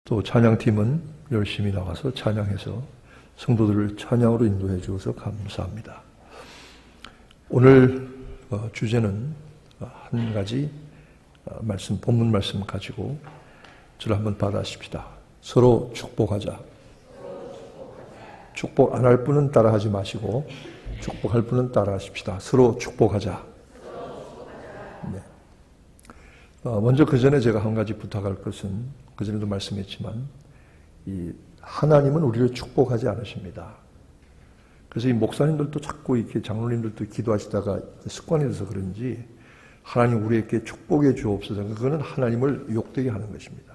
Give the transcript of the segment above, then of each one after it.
또 찬양팀은 열심히 나가서 찬양해서 성도들을 찬양으로 인도해 주어서 감사합니다. 오늘 주제는 한 가지 말씀, 본문 말씀 가지고 저를 한번 받아십시다. 서로 축복하자. 축복 안 할 분은 따라하지 마시고 축복할 분은 따라하십시다. 서로 축복하자. 네. 먼저 그 전에 제가 한 가지 부탁할 것은 그 전에도 말씀했지만 이 하나님은 우리를 축복하지 않으십니다. 그래서 이 목사님들도 자꾸 이렇게 장로님들도 기도하시다가 습관이 돼서 그런지 하나님 우리에게 축복해 주옵소서. 그거는 하나님을 욕되게 하는 것입니다.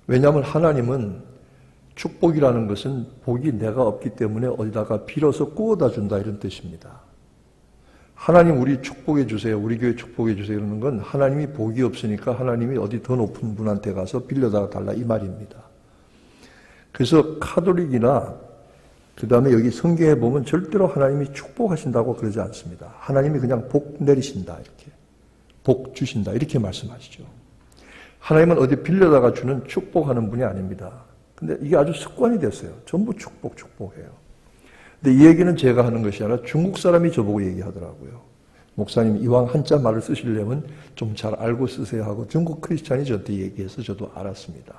왜냐하면 하나님은 축복이라는 것은 복이 내가 없기 때문에 어디다가 빌어서 구워다 준다 이런 뜻입니다. 하나님 우리 축복해 주세요. 우리 교회 축복해 주세요. 이러는 건 하나님이 복이 없으니까 하나님이 어디 더 높은 분한테 가서 빌려다가 달라 이 말입니다. 그래서 카톨릭이나 그 다음에 여기 성경에 보면 절대로 하나님이 축복하신다고 그러지 않습니다. 하나님이 그냥 복 내리신다 이렇게 복 주신다 이렇게 말씀하시죠. 하나님은 어디 빌려다가 주는 축복하는 분이 아닙니다. 근데 이게 아주 습관이 됐어요. 전부 축복해요. 근데 이 얘기는 제가 하는 것이 아니라 중국 사람이 저보고 얘기하더라고요. 목사님 이왕 한자 말을 쓰시려면 좀 잘 알고 쓰세요 하고 중국 크리스찬이 저한테 얘기해서 저도 알았습니다.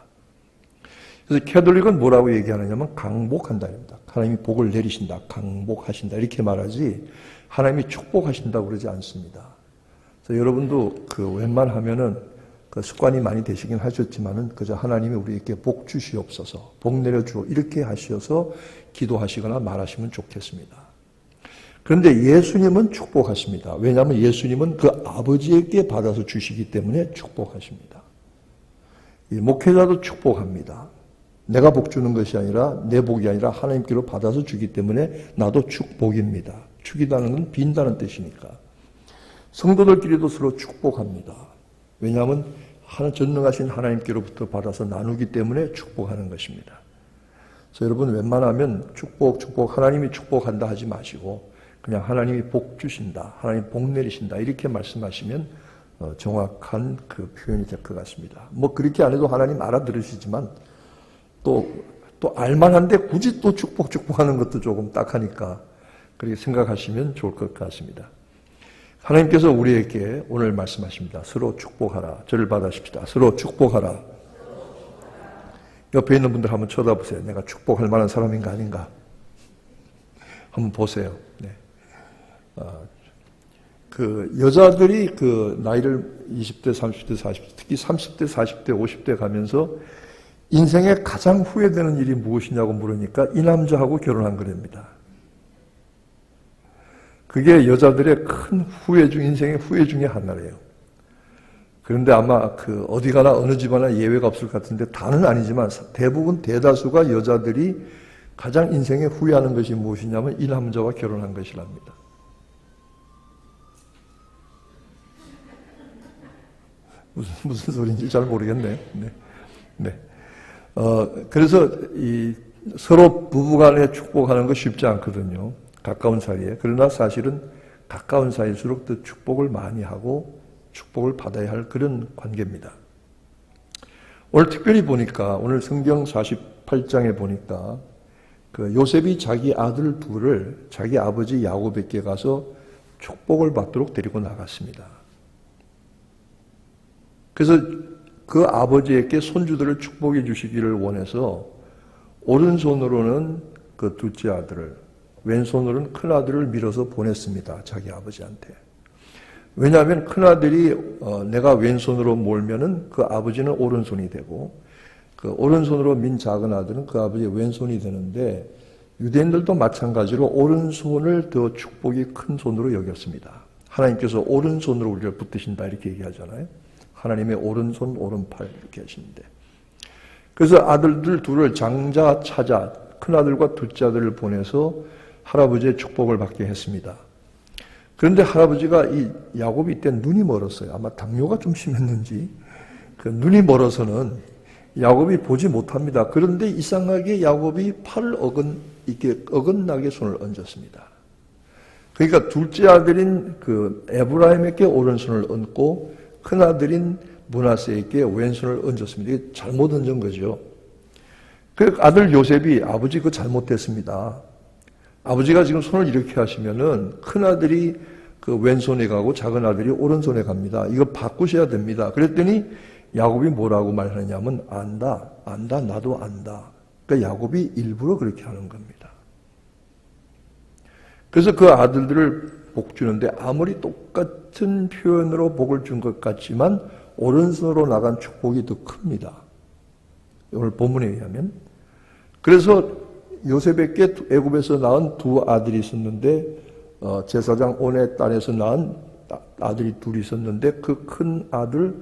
그래서 캐톨릭은 뭐라고 얘기하느냐면 강복한다입니다. 하나님이 복을 내리신다, 강복하신다 이렇게 말하지 하나님이 축복하신다고 그러지 않습니다. 그래서 여러분도 웬만하면은 습관이 많이 되시긴 하셨지만은 그저 하나님이 우리에게 복 주시옵소서, 복 내려주오 이렇게 하셔서 기도하시거나 말하시면 좋겠습니다. 그런데 예수님은 축복하십니다. 왜냐하면 예수님은 그 아버지에게 받아서 주시기 때문에 축복하십니다. 목회자도 축복합니다. 내가 복 주는 것이 아니라 내 복이 아니라 하나님께로 받아서 주기 때문에 나도 축복입니다. 축이라는 건 빈다는 뜻이니까. 성도들끼리도 서로 축복합니다. 왜냐하면 전능하신 하나님께로부터 받아서 나누기 때문에 축복하는 것입니다. 그래서 여러분 웬만하면 축복 하나님이 축복한다 하지 마시고 그냥 하나님이 복 주신다, 하나님 복 내리신다 이렇게 말씀하시면 정확한 그 표현이 될 것 같습니다. 뭐 그렇게 안 해도 하나님 알아들으시지만 또 알만한데 굳이 또 축복하는 것도 조금 딱하니까 그렇게 생각하시면 좋을 것 같습니다. 하나님께서 우리에게 오늘 말씀하십니다. 서로 축복하라. 저를 받아십시다. 서로 축복하라. 옆에 있는 분들 한번 쳐다보세요. 내가 축복할 만한 사람인가 아닌가? 한번 보세요. 네. 여자들이 나이를 20대, 30대, 40대, 특히 30대, 40대, 50대 가면서 인생에 가장 후회되는 일이 무엇이냐고 물으니까 이 남자하고 결혼한 거랍니다. 그게 여자들의 큰 후회 중, 인생의 후회 중에 하나래요. 그런데 아마 어디 가나 어느 집 하나 예외가 없을 것 같은데 다는 아니지만 대부분 대다수가 여자들이 가장 인생에 후회하는 것이 무엇이냐면 이 남자와 결혼한 것이랍니다. 무슨 소리인지 잘 모르겠네요. 네. 그래서 서로 부부간에 축복하는 거 쉽지 않거든요. 가까운 사이에. 그러나 사실은 가까운 사이일수록 더 축복을 많이 하고 축복을 받아야 할 그런 관계입니다. 오늘 특별히 보니까 오늘 성경 48장에 보니까 요셉이 자기 아들 둘을 자기 아버지 야곱에게 가서 축복을 받도록 데리고 나갔습니다. 그래서 그 아버지에게 손주들을 축복해 주시기를 원해서 오른손으로는 그 둘째 아들을 왼손으로는 큰아들을 밀어서 보냈습니다. 자기 아버지한테. 왜냐하면 큰아들이 내가 왼손으로 몰면은 그 아버지는 오른손이 되고 그 오른손으로 민 작은 아들은 그 아버지의 왼손이 되는데 유대인들도 마찬가지로 오른손을 더 축복이 큰 손으로 여겼습니다. 하나님께서 오른손으로 우리를 붙드신다 이렇게 얘기하잖아요. 하나님의 오른손 오른팔 이렇게 하시는데 그래서 아들들 둘을 장자 차자 큰아들과 둘째 아들을 보내서 할아버지의 축복을 받게 했습니다. 그런데 할아버지가 이 야곱이 이때 눈이 멀었어요. 아마 당뇨가 좀 심했는지 눈이 멀어서는 야곱이 보지 못합니다. 그런데 이상하게 야곱이 팔을 이렇게 어긋나게 손을 얹었습니다. 그러니까 둘째 아들인 에브라임에게 오른손을 얹고 큰 아들인 므낫세에게 왼손을 얹었습니다. 이게 잘못 얹은 거죠. 그 아들 요셉이 아버지 그거 잘못됐습니다. 아버지가 지금 손을 이렇게 하시면은 큰 아들이 그 왼손에 가고 작은 아들이 오른손에 갑니다. 이거 바꾸셔야 됩니다. 그랬더니 야곱이 뭐라고 말하냐면 안다, 나도 안다. 그러니까 야곱이 일부러 그렇게 하는 겁니다. 그래서 그 아들들을 복 주는데 아무리 똑같은 표현으로 복을 준 것 같지만 오른손으로 나간 축복이 더 큽니다. 오늘 본문에 의하면. 그래서 요셉에게 애굽에서 낳은 두 아들이 있었는데 제사장 온의 딸에서 낳은 아들이 둘이 있었는데 그 큰 아들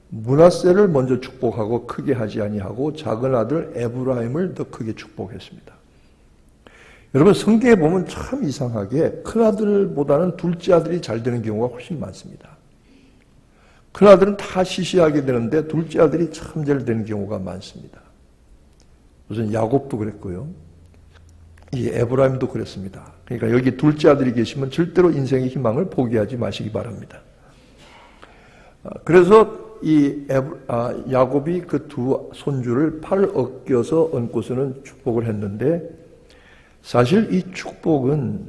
므낫세를 먼저 축복하고 크게 하지 아니하고 작은 아들 에브라임을 더 크게 축복했습니다. 여러분 성경에 보면 참 이상하게 큰 아들보다는 둘째 아들이 잘 되는 경우가 훨씬 많습니다. 큰 아들은 다 시시하게 되는데 둘째 아들이 참 잘 되는 경우가 많습니다. 우선 야곱도 그랬고요. 이 에브라임도 그랬습니다. 그러니까 여기 둘째 아들이 계시면 절대로 인생의 희망을 포기하지 마시기 바랍니다. 그래서 야곱이 그 두 손주를 팔을 엉겨서 얹고서는 축복을 했는데 사실 이 축복은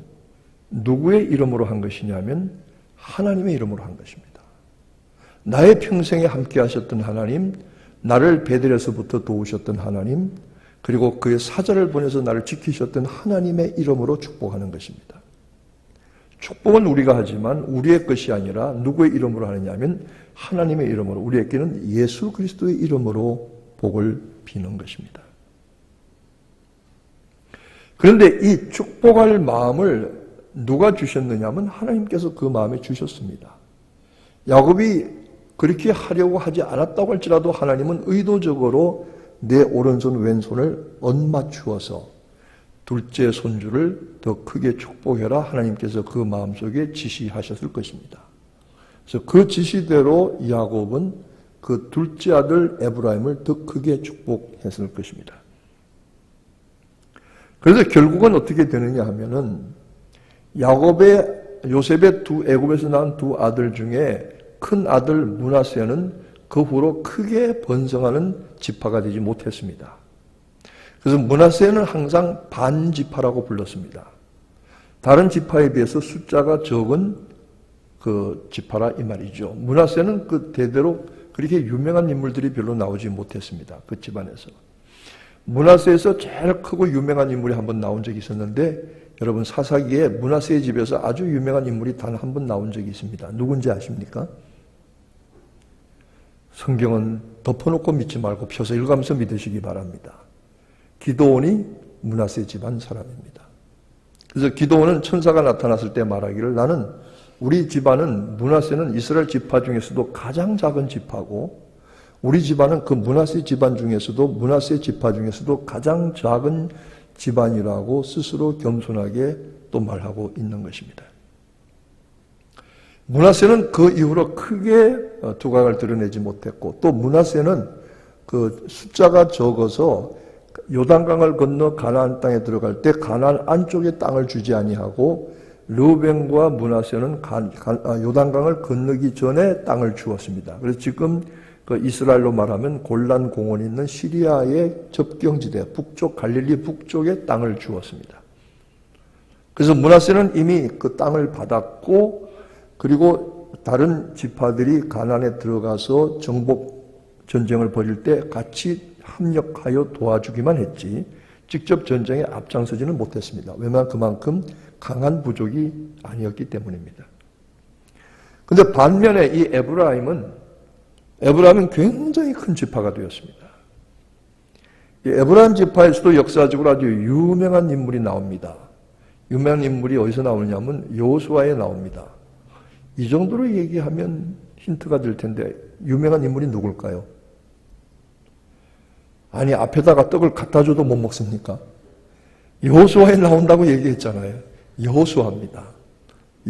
누구의 이름으로 한 것이냐면 하나님의 이름으로 한 것입니다. 나의 평생에 함께 하셨던 하나님, 나를 베델에서부터 도우셨던 하나님, 그리고 그의 사자를 보내서 나를 지키셨던 하나님의 이름으로 축복하는 것입니다. 축복은 우리가 하지만 우리의 것이 아니라 누구의 이름으로 하느냐면 하나님의 이름으로, 우리에게는 예수 그리스도의 이름으로 복을 비는 것입니다. 그런데 이 축복할 마음을 누가 주셨느냐면 하나님께서 그 마음에 주셨습니다. 야곱이 그렇게 하려고 하지 않았다고 할지라도 하나님은 의도적으로 내 오른손 왼손을 엇맞추어서 둘째 손주를 더 크게 축복해라 하나님께서 그 마음속에 지시하셨을 것입니다. 그래서 그 지시대로 야곱은 그 둘째 아들 에브라임을 더 크게 축복했을 것입니다. 그래서 결국은 어떻게 되느냐 하면은 요셉의 애굽에서 낳은 두 아들 중에 큰 아들 므낫세는 그 후로 크게 번성하는 지파가 되지 못했습니다. 그래서 므낫세는 항상 반지파라고 불렀습니다. 다른 지파에 비해서 숫자가 적은 그 지파라 이 말이죠. 므낫세는 그 대대로 그렇게 유명한 인물들이 별로 나오지 못했습니다. 그 집안에서. 므낫세에서 제일 크고 유명한 인물이 한 번 나온 적이 있었는데 여러분 사사기에 므낫세의 집에서 아주 유명한 인물이 단 한 번 나온 적이 있습니다. 누군지 아십니까? 성경은 덮어놓고 믿지 말고 펴서 읽으면서 믿으시기 바랍니다. 기드온이 므낫세 집안 사람입니다. 그래서 기드온은 천사가 나타났을 때 말하기를 나는 우리 집안은 므낫세는 이스라엘 지파 중에서도 가장 작은 지파고 우리 집안은 그 므낫세 집안 중에서도 므낫세 지파 중에서도 가장 작은 집안이라고 스스로 겸손하게 또 말하고 있는 것입니다. 므낫세는 그 이후로 크게 두각을 드러내지 못했고 또 므낫세는 그 숫자가 적어서 요단강을 건너 가나안 땅에 들어갈 때 가나안 안쪽에 땅을 주지 아니하고 르우벤과 므낫세는 요단강을 건너기 전에 땅을 주었습니다. 그래서 지금 그 이스라엘로 말하면 골란 공원이 있는 시리아의 접경지대 북쪽 갈릴리 북쪽에 땅을 주었습니다. 그래서 므낫세는 이미 그 땅을 받았고 그리고 다른 지파들이 가나안에 들어가서 정복 전쟁을 벌일 때 같이 합력하여 도와주기만 했지 직접 전쟁에 앞장서지는 못했습니다. 왜냐하면 그만큼 강한 부족이 아니었기 때문입니다. 그런데 반면에 이 에브라임은 굉장히 큰 지파가 되었습니다. 이 에브라임 지파에서도 역사적으로 아주 유명한 인물이 나옵니다. 유명한 인물이 어디서 나오냐면 여호수아에 나옵니다. 이 정도로 얘기하면 힌트가 될 텐데 유명한 인물이 누굴까요? 아니 앞에다가 떡을 갖다 줘도 못 먹습니까? 여호수아에 나온다고 얘기했잖아요. 여호수아입니다.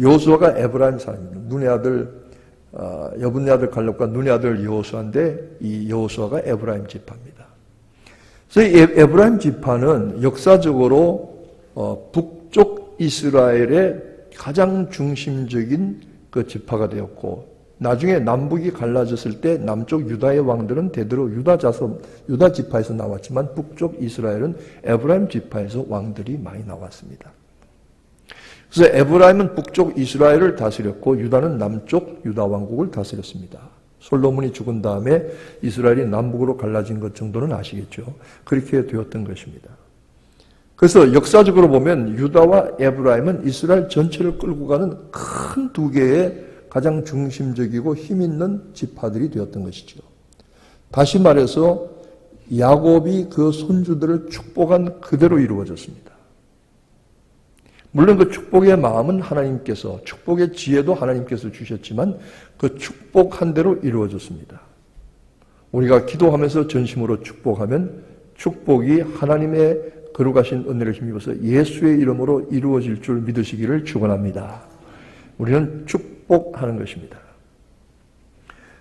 여호수아가 에브라임 사람입니다. 눈의 아들 여분의 아들 갈렙과 눈의 아들 여호수아인데 이 여호수아가 에브라임 지파입니다. 그래서 이 에브라임 지파는 역사적으로 북쪽 이스라엘의 가장 중심적인 그 지파가 되었고 나중에 남북이 갈라졌을 때 남쪽 유다의 왕들은 대대로 유다 지파에서 나왔지만 북쪽 이스라엘은 에브라임 지파에서 왕들이 많이 나왔습니다. 그래서 에브라임은 북쪽 이스라엘을 다스렸고 유다는 남쪽 유다 왕국을 다스렸습니다. 솔로몬이 죽은 다음에 이스라엘이 남북으로 갈라진 것 정도는 아시겠죠. 그렇게 되었던 것입니다. 그래서 역사적으로 보면 유다와 에브라임은 이스라엘 전체를 끌고 가는 큰 두 개의 가장 중심적이고 힘있는 지파들이 되었던 것이죠. 다시 말해서 야곱이 그 손주들을 축복한 그대로 이루어졌습니다. 물론 그 축복의 마음은 하나님께서, 축복의 지혜도 하나님께서 주셨지만 그 축복한 대로 이루어졌습니다. 우리가 기도하면서 전심으로 축복하면 축복이 하나님의 거룩하신 은혜를 힘입어서 예수의 이름으로 이루어질 줄 믿으시기를 축원합니다. 우리는 축복하는 것입니다.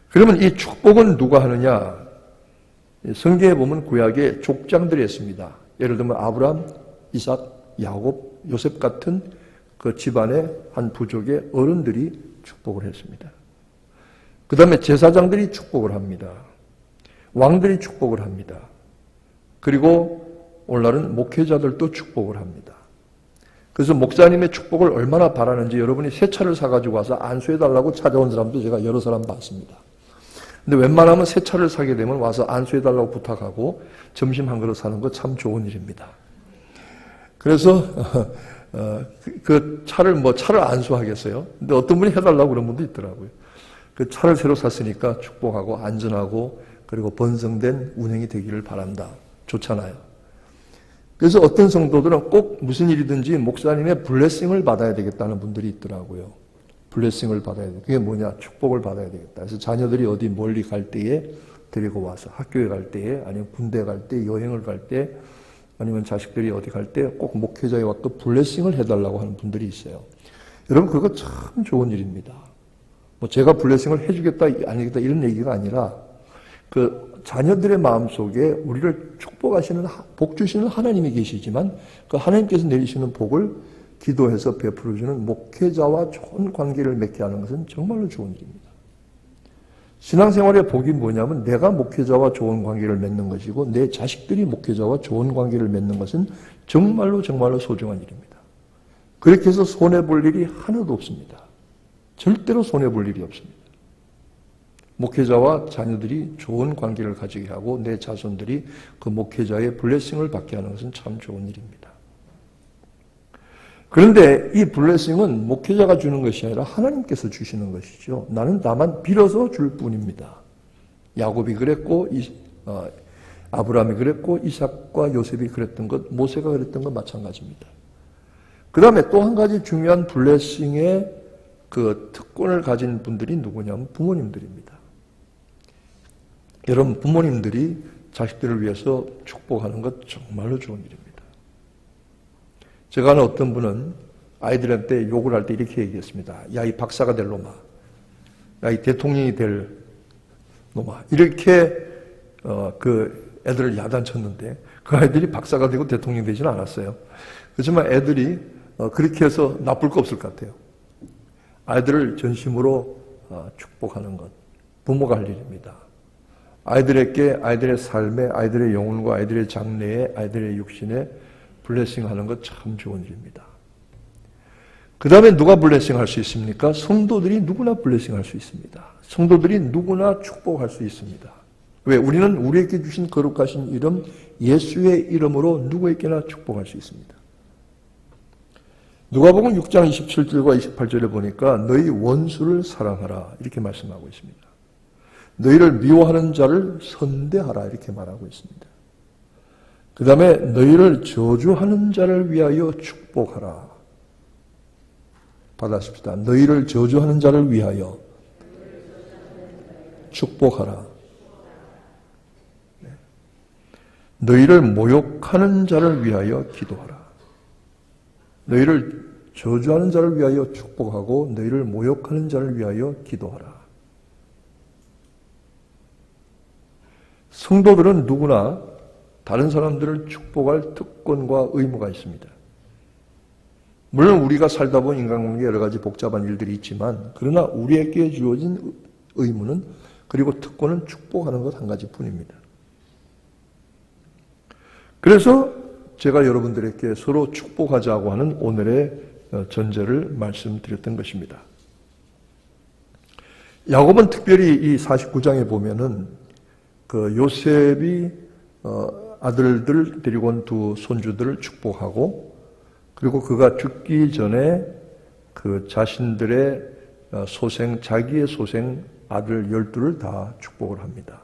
그러면 이 축복은 누가 하느냐? 성경에 보면 구약에 족장들이 했습니다. 예를 들면 아브라함, 이삭, 야곱, 요셉 같은 그 집안의 한 부족의 어른들이 축복을 했습니다. 그 다음에 제사장들이 축복을 합니다. 왕들이 축복을 합니다. 그리고 오늘날은 목회자들도 축복을 합니다. 그래서 목사님의 축복을 얼마나 바라는지 여러분이 새 차를 사가지고 와서 안수해달라고 찾아온 사람도 제가 여러 사람 봤습니다. 근데 웬만하면 새 차를 사게 되면 와서 안수해달라고 부탁하고 점심 한 그릇 사는 거 참 좋은 일입니다. 그래서 그 차를 안수하겠어요? 근데 어떤 분이 해달라고 그런 분도 있더라고요. 그 차를 새로 샀으니까 축복하고 안전하고 그리고 번성된 운행이 되기를 바란다. 좋잖아요. 그래서 어떤 성도들은 꼭 무슨 일이든지 목사님의 블레싱을 받아야 되겠다는 분들이 있더라고요. 블레싱을 받아야 돼. 그게 뭐냐? 축복을 받아야 되겠다. 그래서 자녀들이 어디 멀리 갈 때에 데리고 와서 학교에 갈 때에 아니면 군대 갈 때 여행을 갈 때 아니면 자식들이 어디 갈 때 꼭 목회자에 와서 블레싱을 해달라고 하는 분들이 있어요. 여러분 그거 참 좋은 일입니다. 뭐 제가 블레싱을 해주겠다 아니겠다 이런 얘기가 아니라 그 자녀들의 마음속에 우리를 축복하시는 복 주시는 하나님이 계시지만 그 하나님께서 내리시는 복을 기도해서 베풀어주는 목회자와 좋은 관계를 맺게 하는 것은 정말로 좋은 일입니다. 신앙생활의 복이 뭐냐면 내가 목회자와 좋은 관계를 맺는 것이고 내 자식들이 목회자와 좋은 관계를 맺는 것은 정말로 소중한 일입니다. 그렇게 해서 손해볼 일이 하나도 없습니다. 절대로 손해볼 일이 없습니다. 목회자와 자녀들이 좋은 관계를 가지게 하고 내 자손들이 그 목회자의 블레싱을 받게 하는 것은 참 좋은 일입니다. 그런데 이 블레싱은 목회자가 주는 것이 아니라 하나님께서 주시는 것이죠. 나는 다만 빌어서 줄 뿐입니다. 야곱이 그랬고 아브라함이 그랬고 이삭과 요셉이 그랬던 것, 모세가 그랬던 것 마찬가지입니다. 그 다음에 또 한 가지 중요한 블레싱의 그 특권을 가진 분들이 누구냐면 부모님들입니다. 여러분 부모님들이 자식들을 위해서 축복하는 것 정말로 좋은 일입니다. 제가 아는 어떤 분은 아이들한테 욕을 할 때 이렇게 얘기했습니다. 야, 이 박사가 될 놈아. 야, 이 대통령이 될 놈아. 이렇게 그 애들을 야단쳤는데 그 아이들이 박사가 되고 대통령이 되지는 않았어요. 그렇지만 애들이 그렇게 해서 나쁠 거 없을 것 같아요. 아이들을 전심으로 축복하는 것. 부모가 할 일입니다. 아이들에게 아이들의 삶에 아이들의 영혼과 아이들의 장래에 아이들의 육신에 블레싱하는 것 참 좋은 일입니다. 그 다음에 누가 블레싱할 수 있습니까? 성도들이 누구나 블레싱할 수 있습니다. 성도들이 누구나 축복할 수 있습니다. 왜? 우리는 우리에게 주신 거룩하신 이름 예수의 이름으로 누구에게나 축복할 수 있습니다. 누가복음 6장 27절과 28절에 보니까 너희 원수를 사랑하라 이렇게 말씀하고 있습니다. 너희를 미워하는 자를 선대하라 이렇게 말하고 있습니다. 그 다음에 너희를 저주하는 자를 위하여 축복하라. 받아십시다. 너희를 저주하는 자를 위하여 축복하라. 네. 너희를 모욕하는 자를 위하여 기도하라. 너희를 저주하는 자를 위하여 축복하고 너희를 모욕하는 자를 위하여 기도하라. 성도들은 누구나 다른 사람들을 축복할 특권과 의무가 있습니다. 물론 우리가 살다 보면 인간관계에 여러 가지 복잡한 일들이 있지만 그러나 우리에게 주어진 의무는. 그리고 특권은 축복하는 것 한 가지뿐입니다. 그래서 제가 여러분들에게 서로 축복하자고 하는 오늘의 전제를 말씀드렸던 것입니다. 야곱은 특별히 이 49장에 보면은 그 요셉이 아들들 데리고 온 두 손주들을 축복하고, 그리고 그가 죽기 전에 그 자신들의 자기의 소생 아들 12를 다 축복을 합니다.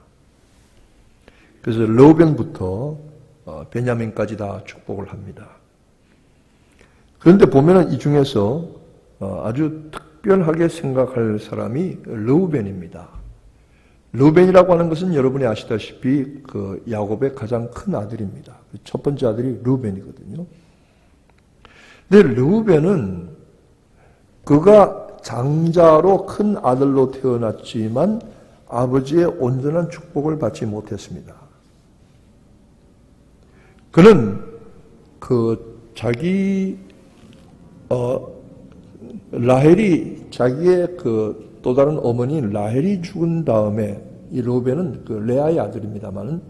그래서 르우벤부터 베냐민까지 다 축복을 합니다. 그런데 보면은 이 중에서 아주 특별하게 생각할 사람이 르우벤입니다. 르우벤이라고 하는 것은 여러분이 아시다시피 그 야곱의 가장 큰 아들입니다. 첫 번째 아들이 르우벤이거든요. 근데 르우벤은 그가 장자로 큰 아들로 태어났지만 아버지의 온전한 축복을 받지 못했습니다. 그는 라헬이 자기의 또 다른 어머니인 라헬이 죽은 다음에, 이 르우벤은 레아의 아들입니다만은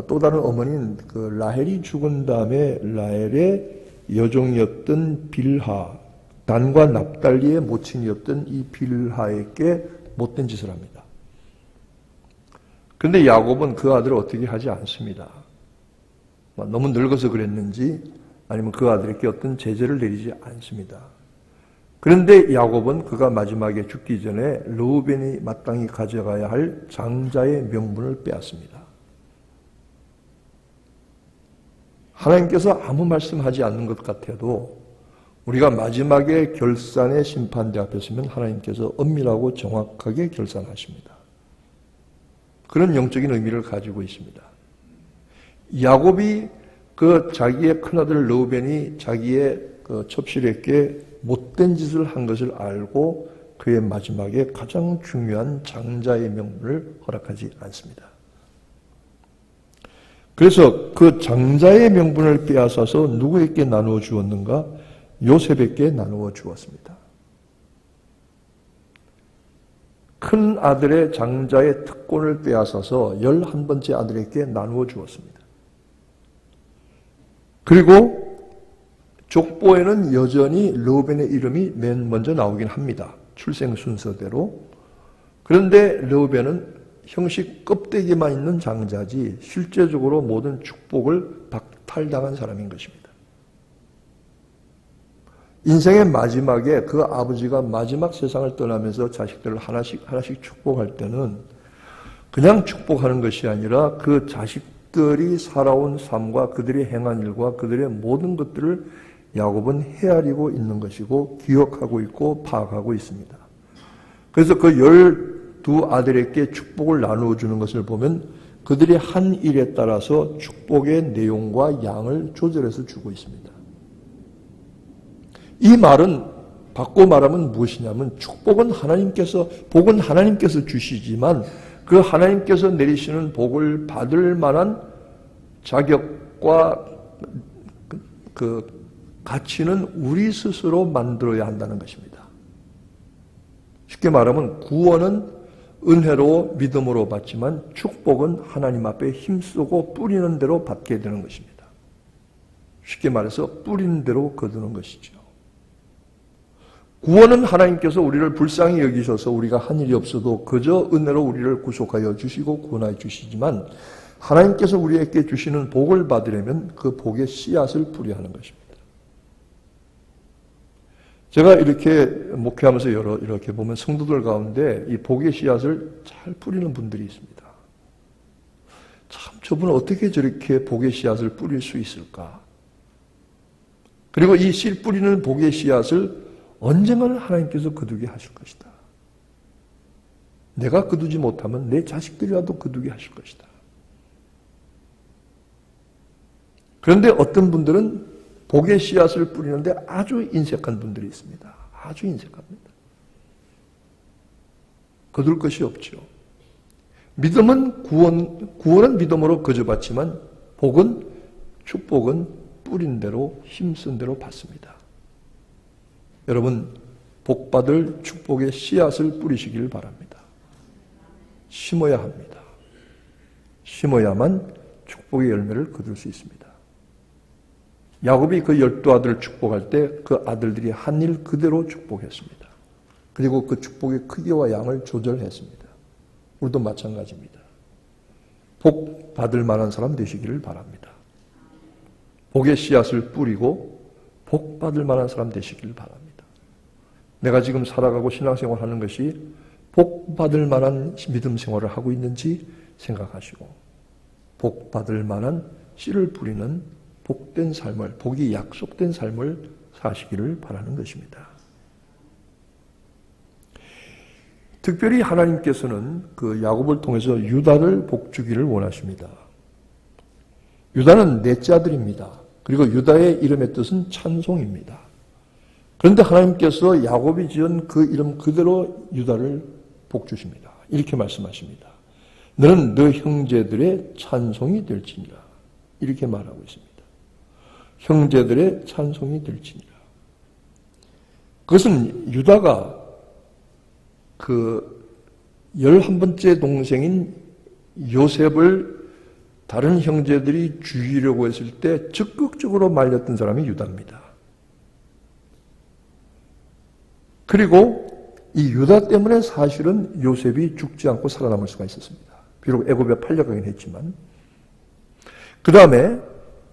또 다른 어머니인 라헬이 죽은 다음에 라헬의 여종이었던 빌하, 단과 납달리의 모친이었던 이 빌하에게 못된 짓을 합니다. 그런데 야곱은 그 아들을 어떻게 하지 않습니다. 너무 늙어서 그랬는지 아니면 그 아들에게 어떤 제재를 내리지 않습니다. 그런데 야곱은 그가 마지막에 죽기 전에 르우벤이 마땅히 가져가야 할 장자의 명분을 빼앗습니다. 하나님께서 아무 말씀하지 않는 것 같아도 우리가 마지막에 결산의 심판대 앞에 서면 하나님께서 엄밀하고 정확하게 결산하십니다. 그런 영적인 의미를 가지고 있습니다. 야곱이 자기의 큰아들 르우벤이 자기의 첩실에게 못된 짓을 한 것을 알고 그의 마지막에 가장 중요한 장자의 명분을 허락하지 않습니다. 그래서 그 장자의 명분을 빼앗아서 누구에게 나누어 주었는가? 요셉에게 나누어 주었습니다. 큰 아들의 장자의 특권을 빼앗아서 11번째 아들에게 나누어 주었습니다. 그리고 족보에는 여전히 르우벤의 이름이 맨 먼저 나오긴 합니다. 출생 순서대로. 그런데 르우벤은 형식 껍데기만 있는 장자지 실제적으로 모든 축복을 박탈당한 사람인 것입니다. 인생의 마지막에 그 아버지가 마지막 세상을 떠나면서 자식들을 하나씩 축복할 때는 그냥 축복하는 것이 아니라 그 자식들이 살아온 삶과 그들이 행한 일과 그들의 모든 것들을 야곱은 헤아리고 있는 것이고 기억하고 있고 파악하고 있습니다. 그래서 그 12아들에게 축복을 나누어 주는 것을 보면 그들이 한 일에 따라서 축복의 내용과 양을 조절해서 주고 있습니다. 이 말은 바꿔 말하면 무엇이냐면 복은 하나님께서 주시지만 그 하나님께서 내리시는 복을 받을 만한 자격과 그 가치는 우리 스스로 만들어야 한다는 것입니다. 쉽게 말하면 구원은 은혜로 믿음으로 받지만 축복은 하나님 앞에 힘쓰고 뿌리는 대로 받게 되는 것입니다. 쉽게 말해서 뿌리는 대로 거두는 것이죠. 구원은 하나님께서 우리를 불쌍히 여기셔서 우리가 한 일이 없어도 그저 은혜로 우리를 구속하여 주시고 구원하여 주시지만 하나님께서 우리에게 주시는 복을 받으려면 그 복의 씨앗을 뿌려야 하는 것입니다. 제가 이렇게 목회하면서 이렇게 보면 성도들 가운데 이 복의 씨앗을 잘 뿌리는 분들이 있습니다. 참 저분은 어떻게 저렇게 복의 씨앗을 뿌릴 수 있을까? 그리고 이 씨 뿌리는 복의 씨앗을 언젠가는 하나님께서 거두게 하실 것이다. 내가 거두지 못하면 내 자식들이라도 거두게 하실 것이다. 그런데 어떤 분들은 복의 씨앗을 뿌리는데 아주 인색한 분들이 있습니다. 아주 인색합니다. 거둘 것이 없죠. 믿음은 구원은 믿음으로 거저받지만 축복은 뿌린 대로 힘쓴 대로 받습니다. 여러분, 복받을 축복의 씨앗을 뿌리시길 바랍니다. 심어야 합니다. 심어야만 축복의 열매를 거둘 수 있습니다. 야곱이 그 12아들을 축복할 때 그 아들들이 한 일 그대로 축복했습니다. 그리고 그 축복의 크기와 양을 조절했습니다. 우리도 마찬가지입니다. 복 받을 만한 사람 되시기를 바랍니다. 복의 씨앗을 뿌리고 복 받을 만한 사람 되시기를 바랍니다. 내가 지금 살아가고 신앙생활하는 것이 복 받을 만한 믿음 생활을 하고 있는지 생각하시고 복 받을 만한 씨를 뿌리는 복된 삶을, 복이 약속된 삶을 사시기를 바라는 것입니다. 특별히 하나님께서는 그 야곱을 통해서 유다를 복주기를 원하십니다. 유다는 넷째 아들입니다. 그리고 유다의 이름의 뜻은 찬송입니다. 그런데 하나님께서 야곱이 지은 그 이름 그대로 유다를 복주십니다. 이렇게 말씀하십니다. 너는 너 형제들의 찬송이 될지니라. 이렇게 말하고 있습니다. 형제들의 찬송이 될지니라. 그것은 유다가 그 11번째 동생인 요셉을 다른 형제들이 죽이려고 했을 때 적극적으로 말렸던 사람이 유다입니다. 그리고 이 유다 때문에 사실은 요셉이 죽지 않고 살아남을 수가 있었습니다. 비록 애굽에 팔려가긴 했지만. 그 다음에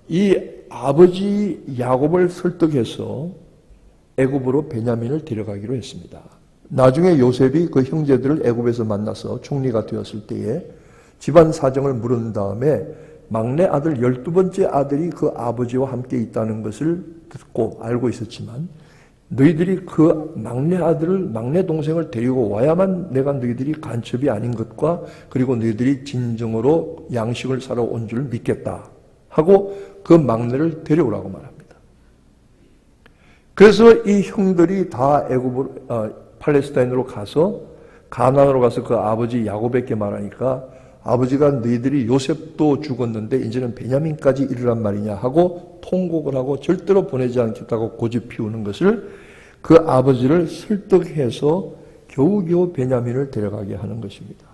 이 아버지 야곱을 설득해서 애굽으로 베냐민을 데려가기로 했습니다. 나중에 요셉이 그 형제들을 애굽에서 만나서 총리가 되었을 때에 집안 사정을 물은 다음에 막내 아들 12번째 아들이 그 아버지와 함께 있다는 것을 듣고 알고 있었지만 너희들이 그 막내 아들을, 막내 동생을 데리고 와야만 내가 너희들이 간첩이 아닌 것과 그리고 너희들이 진정으로 양식을 사러 온 줄 믿겠다 하고 그 막내를 데려오라고 말합니다. 그래서 이 형들이 다 팔레스타인으로 가서 가나안으로 가서 그 아버지 야곱에게 말하니까 아버지가 너희들이 요셉도 죽었는데 이제는 베냐민까지 이르란 말이냐 하고 통곡을 하고 절대로 보내지 않겠다고 고집 피우는 것을 그 아버지를 설득해서 겨우겨우 베냐민을 데려가게 하는 것입니다.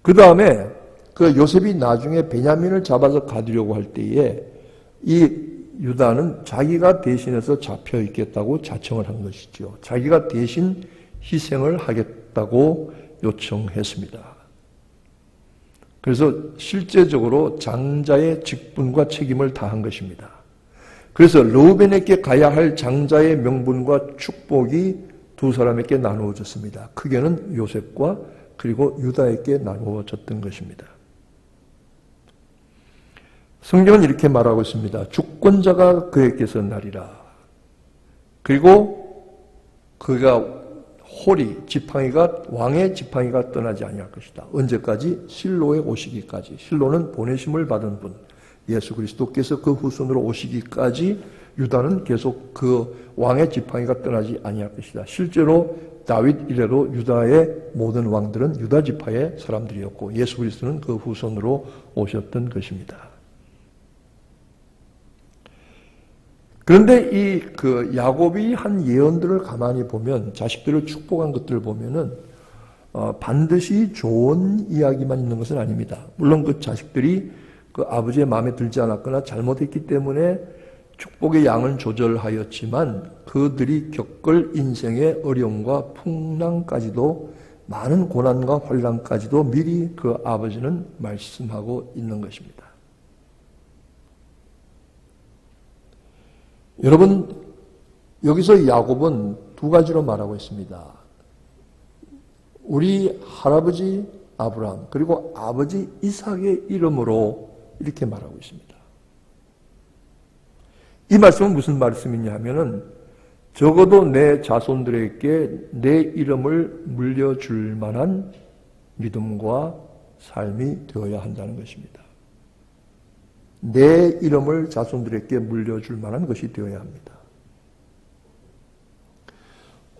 그 다음에 그 요셉이 나중에 베냐민을 잡아서 가두려고 할 때에 이 유다는 자기가 대신해서 잡혀 있겠다고 자청을 한 것이죠. 자기가 대신 희생을 하겠다고 요청했습니다. 그래서 실제적으로 장자의 직분과 책임을 다한 것입니다. 그래서 르우벤에게 가야 할 장자의 명분과 축복이 두 사람에게 나누어졌습니다. 크게는 요셉과 그리고 유다에게 나누어졌던 것입니다. 성경은 이렇게 말하고 있습니다. 주권자가 그에게서 나리라. 그리고 그가 홀이 지팡이가 왕의 지팡이가 떠나지 아니할 것이다. 언제까지? 실로에 오시기까지. 실로는 보내심을 받은 분 예수 그리스도께서 그 후손으로 오시기까지 유다는 계속 그 왕의 지팡이가 떠나지 아니할 것이다. 실제로 다윗 이래로 유다의 모든 왕들은 유다 지파의 사람들이었고 예수 그리스도는 그 후손으로 오셨던 것입니다. 그런데 이 그 야곱이 한 예언들을 가만히 보면 자식들을 축복한 것들을 보면은 반드시 좋은 이야기만 있는 것은 아닙니다. 물론 그 자식들이 그 아버지의 마음에 들지 않았거나 잘못했기 때문에 축복의 양은 조절하였지만 그들이 겪을 인생의 어려움과 풍랑까지도 많은 고난과 환난까지도 미리 그 아버지는 말씀하고 있는 것입니다. 여러분, 여기서 야곱은 두 가지로 말하고 있습니다. 우리 할아버지 아브라함 그리고 아버지 이삭의 이름으로 이렇게 말하고 있습니다. 이 말씀은 무슨 말씀이냐 하면은 적어도 내 자손들에게 내 이름을 물려줄 만한 믿음과 삶이 되어야 한다는 것입니다. 내 이름을 자손들에게 물려줄 만한 것이 되어야 합니다.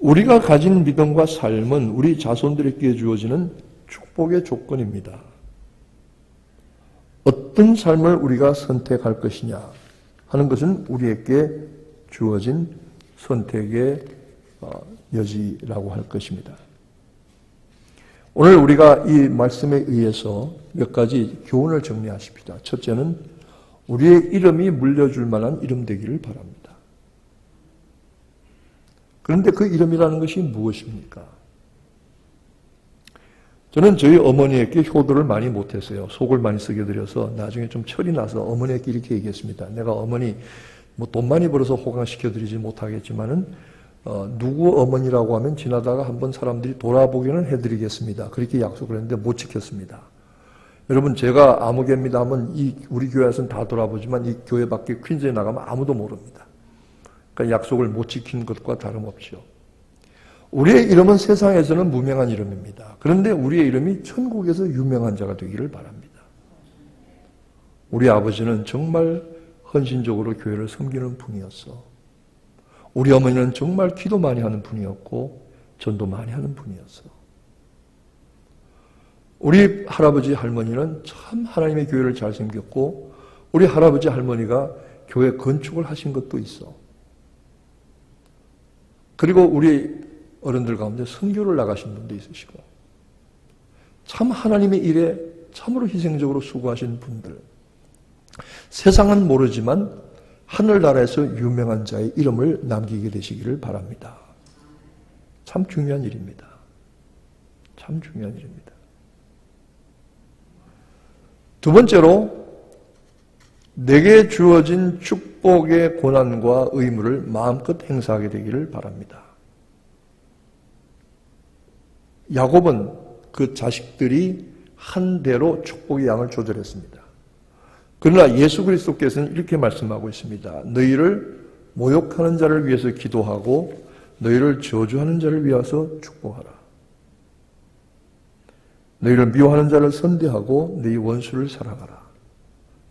우리가 가진 믿음과 삶은 우리 자손들에게 주어지는 축복의 조건입니다. 어떤 삶을 우리가 선택할 것이냐 하는 것은 우리에게 주어진 선택의 여지라고 할 것입니다. 오늘 우리가 이 말씀에 의해서 몇 가지 교훈을 정리하십니다. 첫째는 우리의 이름이 물려줄 만한 이름 되기를 바랍니다. 그런데 그 이름이라는 것이 무엇입니까? 저는 저희 어머니에게 효도를 많이 못했어요. 속을 많이 쓰게 드려서 나중에 좀 철이 나서 어머니에게 이렇게 얘기했습니다. 내가 어머니 뭐 돈 많이 벌어서 호강시켜드리지 못하겠지만은 누구 어머니라고 하면 지나다가 한번 사람들이 돌아보기는 해드리겠습니다. 그렇게 약속을 했는데 못 지켰습니다. 여러분 제가 아무개입니다 하면 우리 교회에서는 다 돌아보지만 이 교회 밖에 퀸즈에 나가면 아무도 모릅니다. 그러니까 약속을 못 지킨 것과 다름없죠. 우리의 이름은 세상에서는 무명한 이름입니다. 그런데 우리의 이름이 천국에서 유명한 자가 되기를 바랍니다. 우리 아버지는 정말 헌신적으로 교회를 섬기는 분이었어. 우리 어머니는 정말 기도 많이 하는 분이었고 전도 많이 하는 분이었어. 우리 할아버지 할머니는 참 하나님의 교회를 잘 섬겼고 우리 할아버지 할머니가 교회 건축을 하신 것도 있어. 그리고 우리 어른들 가운데 선교를 나가신 분도 있으시고 참 하나님의 일에 참으로 희생적으로 수고하신 분들. 세상은 모르지만 하늘나라에서 유명한 자의 이름을 남기게 되시기를 바랍니다. 참 중요한 일입니다. 참 중요한 일입니다. 두 번째로 내게 주어진 축복의 고난과 의무를 마음껏 행사하게 되기를 바랍니다. 야곱은 그 자식들이 한 대로 축복의 양을 조절했습니다. 그러나 예수 그리스도께서는 이렇게 말씀하고 있습니다. 너희를 모욕하는 자를 위해서 기도하고 너희를 저주하는 자를 위해서 축복하라. 너희를 미워하는 자를 선대하고 너희 원수를 사랑하라.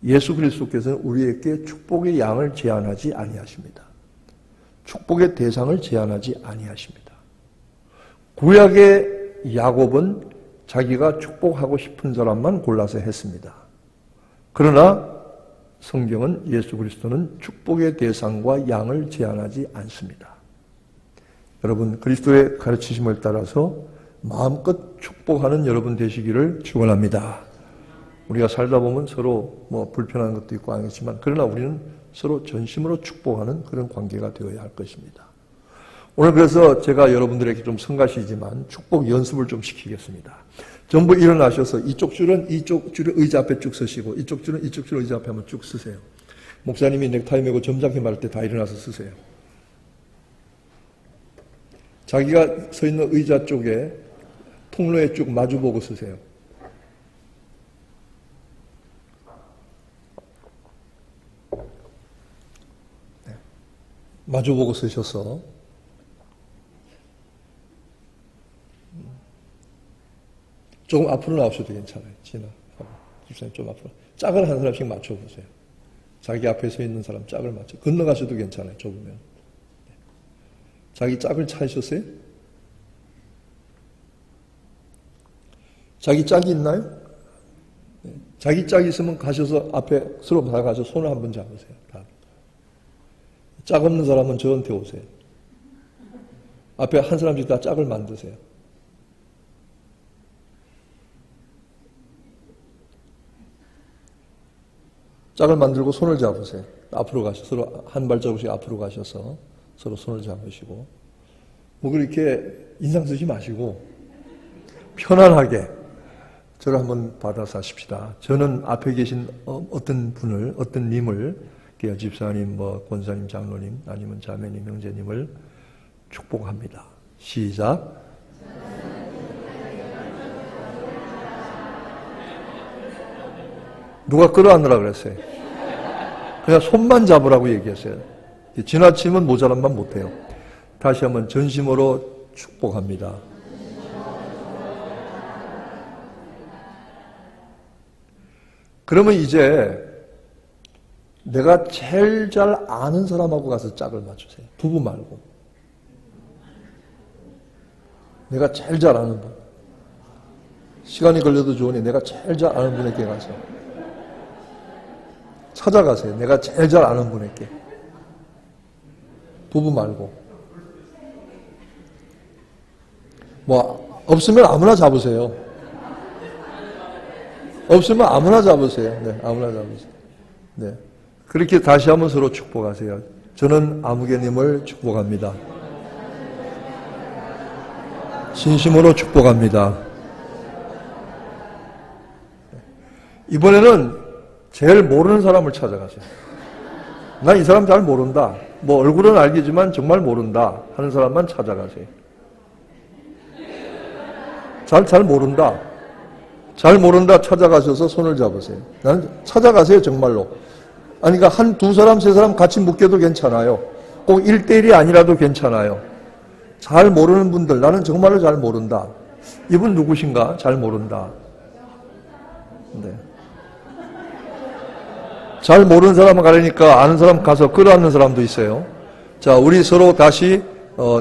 예수 그리스도께서는 우리에게 축복의 양을 제한하지 아니하십니다. 축복의 대상을 제한하지 아니하십니다. 구약의 야곱은 자기가 축복하고 싶은 사람만 골라서 했습니다. 그러나 성경은 예수 그리스도는 축복의 대상과 양을 제한하지 않습니다. 여러분 그리스도의 가르치심을 따라서 마음껏 축복하는 여러분 되시기를 축원합니다. 우리가 살다 보면 서로 불편한 것도 있고 아니겠지만 그러나 우리는 서로 전심으로 축복하는 그런 관계가 되어야 할 것입니다. 오늘 그래서 제가 여러분들에게 좀 성가시지만 축복 연습을 좀 시키겠습니다. 전부 일어나셔서 이쪽 줄은 의자 앞에 쭉 서시고 이쪽 줄은 의자 앞에 한번 쭉 쓰세요. 목사님이 넥타이 메고 점잖게 말할 때 다 일어나서 쓰세요. 자기가 서 있는 의자 쪽에 통로에 쭉 마주보고 쓰세요. 네. 마주보고 쓰셔서 조금 앞으로 나오셔도 괜찮아요. 집사님 좀 앞으로. 짝을 한 사람씩 맞춰보세요. 자기 앞에 서 있는 사람 짝을 맞춰. 건너가셔도 괜찮아요. 좁으면. 자기 짝을 찾으셨어요? 자기 짝이 있나요? 자기 짝이 있으면 가셔서 앞에 서로 다 가서 손을 한번 잡으세요. 짝 없는 사람은 저한테 오세요. 앞에 한 사람씩 다 짝을 만드세요. 짝을 만들고 손을 잡으세요. 앞으로 가셔서 서로 한 발자국씩 앞으로 가셔서 서로 손을 잡으시고 그렇게 인상 쓰지 마시고 편안하게 저를 한번 받아서 하십시다. 저는 앞에 계신 어떤 분을 어떤 님을 집사님, 권사님, 장로님 아니면 자매님, 형제님을 축복합니다. 시작. 누가 끌어안으라 그랬어요? 그냥 손만 잡으라고 얘기했어요. 지나치면 모자란만 못해요. 다시 한번 전심으로 축복합니다. 그러면 이제 내가 제일 잘 아는 사람하고 가서 짝을 맞추세요. 부부 말고. 내가 제일 잘 아는 분. 시간이 걸려도 좋으니 내가 제일 잘 아는 분에게 가서 찾아가세요. 내가 제일 잘 아는 분에게. 부부 말고. 없으면 아무나 잡으세요. 없으면 아무나 잡으세요. 네, 아무나 잡으세요. 네. 그렇게 다시 한번 서로 축복하세요. 저는 아무개님을 축복합니다. 진심으로 축복합니다. 이번에는 제일 모르는 사람을 찾아가세요. 난 이 사람 잘 모른다. 뭐 얼굴은 알겠지만 정말 모른다 하는 사람만 찾아가세요. 잘 모른다. 잘 모른다 찾아가셔서 손을 잡으세요. 나는 찾아가세요, 정말로. 아니, 그러니까 한 두 사람, 세 사람 같이 묶여도 괜찮아요. 꼭 1대1이 아니라도 괜찮아요. 잘 모르는 분들, 나는 정말로 잘 모른다. 이분 누구신가? 잘 모른다. 네. 잘 모르는 사람은 가려니까 아는 사람 가서 끌어안는 사람도 있어요. 자, 우리 서로 다시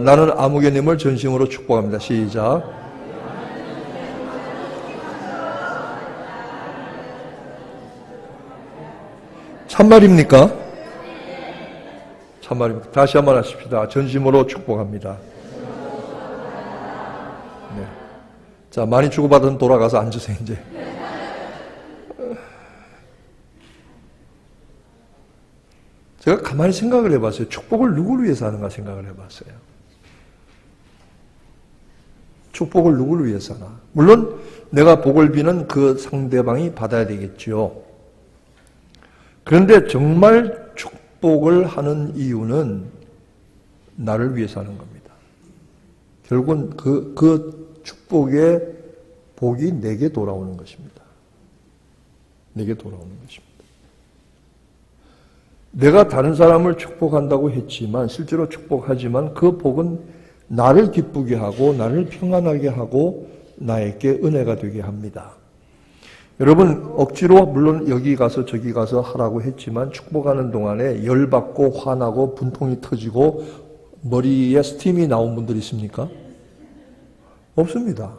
나는 아무개님을 전심으로 축복합니다. 시작. 참말입니까? 참말입니다. 다시 한번 하십시다. 전심으로 축복합니다. 네. 자, 많이 주고받은 돌아가서 앉으세요, 이제. 제가 가만히 생각을 해봤어요. 축복을 누구를 위해서 하는가 생각을 해봤어요. 축복을 누구를 위해서 하나? 물론 내가 복을 비는 그 상대방이 받아야 되겠죠. 그런데 정말 축복을 하는 이유는 나를 위해서 하는 겁니다. 결국은 그 축복의 복이 내게 돌아오는 것입니다. 내게 돌아오는 것입니다. 내가 다른 사람을 축복한다고 했지만, 실제로 축복하지만 그 복은 나를 기쁘게 하고 나를 평안하게 하고 나에게 은혜가 되게 합니다. 여러분, 억지로 물론 여기 가서 저기 가서 하라고 했지만 축복하는 동안에 열받고 화나고 분통이 터지고 머리에 스팀이 나온 분들 있습니까? 없습니다.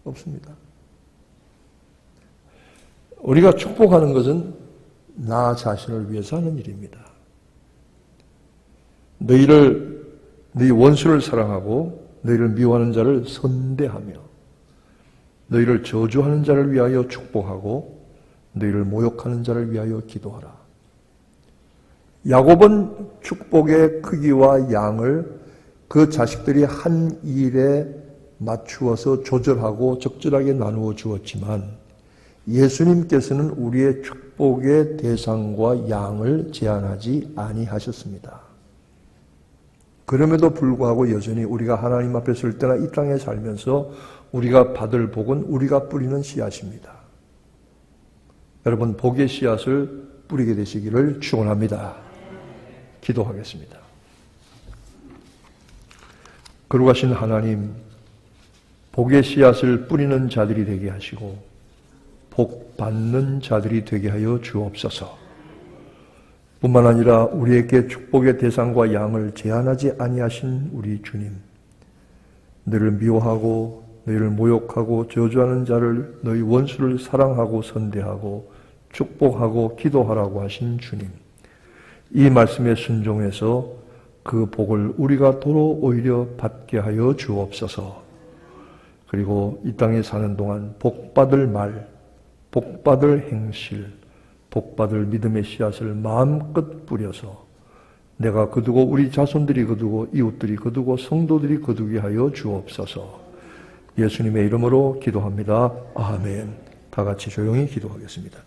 없습니다. 우리가 축복하는 것은 나 자신을 위해서 하는 일입니다. 너희 원수를 사랑하고 너희를 미워하는 자를 선대하며 너희를 저주하는 자를 위하여 축복하고 너희를 모욕하는 자를 위하여 기도하라. 야곱은 축복의 크기와 양을 그 자식들이 한 일에 맞추어서 조절하고 적절하게 나누어 주었지만 예수님께서는 우리의 축복의 대상과 양을 제한하지 아니하셨습니다. 그럼에도 불구하고 여전히 우리가 하나님 앞에 설 때나 이 땅에 살면서 우리가 받을 복은 우리가 뿌리는 씨앗입니다. 여러분, 복의 씨앗을 뿌리게 되시기를 축원합니다. 기도하겠습니다. 거룩하신 하나님, 복의 씨앗을 뿌리는 자들이 되게 하시고 복 받는 자들이 되게 하여 주옵소서. 뿐만 아니라 우리에게 축복의 대상과 양을 제한하지 아니하신 우리 주님, 너희를 미워하고 너희를 모욕하고 저주하는 자를 너희 원수를 사랑하고 선대하고 축복하고 기도하라고 하신 주님, 이 말씀에 순종해서 그 복을 우리가 도로 오히려 받게 하여 주옵소서. 그리고 이 땅에 사는 동안 복받을 말, 복받을 행실, 복받을 믿음의 씨앗을 마음껏 뿌려서 내가 거두고 우리 자손들이 거두고 이웃들이 거두고 성도들이 거두게 하여 주옵소서. 예수님의 이름으로 기도합니다. 아멘. 다 같이 조용히 기도하겠습니다.